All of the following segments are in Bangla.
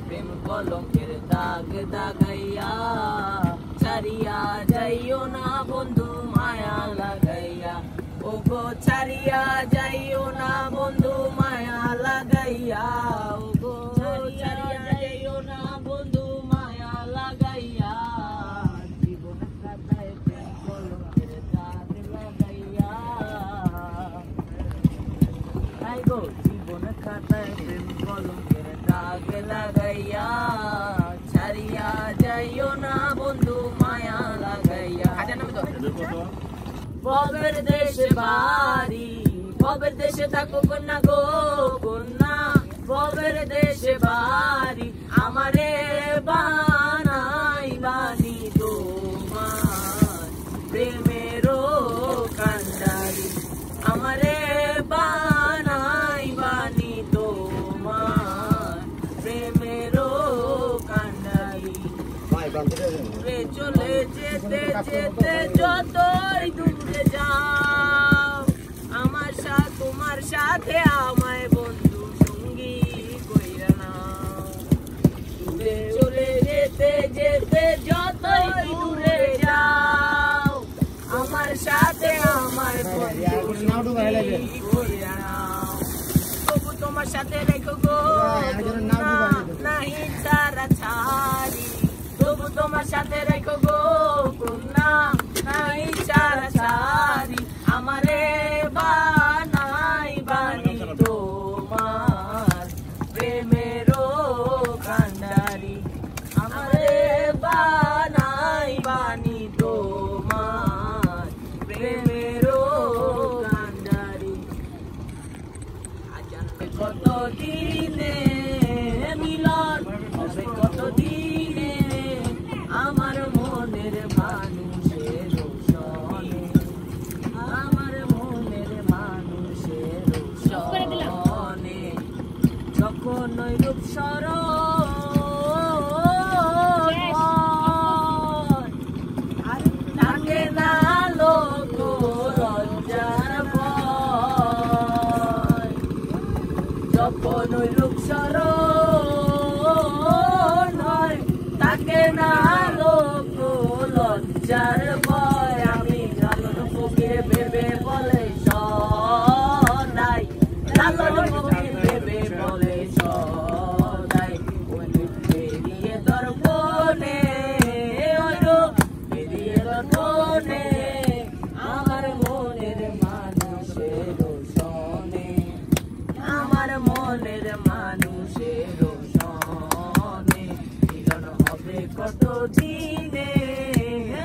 প্রেম কলঙ্কের দাগ দাগাইয়া ছাড়িয়া যাইও না বন্ধু মায়া লাগাইয়া ওগো ছাড়িয়া যাইও না বন্ধু মায়া লাগাইয়া ওগো ছাড়িয়া যাইও না বন্ধু মায়া লাগাইয়া জীবন কাটায় প্রেম কলঙ্কের দাগ লাগাইয়া তাই গো জীবন কাটায় প্রেম কলঙ্কের দাগ লাগাইয়া ছাড়িয়া যাইও না বন্ধু মায়া লাগাইয়া ববের দেশে বাড়ি ববের দেশে থাকো কন্যা গো কন্যা ববের দেশে বাড়ি আমারে বানাই বানি তোমার প্রেমেরও কান্ডারি আমারে বানাই বানি তোমার প্রেমেরও কান্ডারি চলে যেতে যেতে যতই দূরে যাও আমার সাথে তোমার সাথে আমায় বন্ধু সঙ্গী কইরা নাও চলে যেতে যেতে যতই দূরে যাও আমার সাথে আমায় বন্ধু সঙ্গী কইরা নাও তবু তোমার সাথে রেখো গো নাহি তারা ছাড়ি তবু তোমার সাথে রেখো গো কন্যা নাই ছাড়া ছাড়ি আমারে বানাই বানি তোমার প্রেমেরও কান্ডারি আমারে বানাই বানি তোমার প্রেমেরও কান্ডারি কত দিনে মিলন হবে কত দিনে আমার মনের মানুষের সনে আমার মনের মানুষের সনে যখন ওই রূপ থাকে না লোক লজ্জার ভয় যখন ওই রূপ থাকে না লোক লজ্জার ভয় আমি লালন ফকির ভেবে বলে সদাই লালন ফকির ভেবে বলে সদাই বেরিয়ে দর্পণে বেরিয়ে দর্পণে আমার মনের মানুষের সনে আমার মনের মানুষের সনে মিলন হবে কত দিনে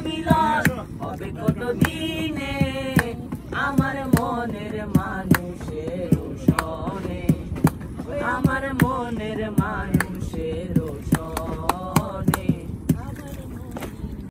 মিলন হবে কত দিনে আমার মনের মানুষের সনে আমার মনের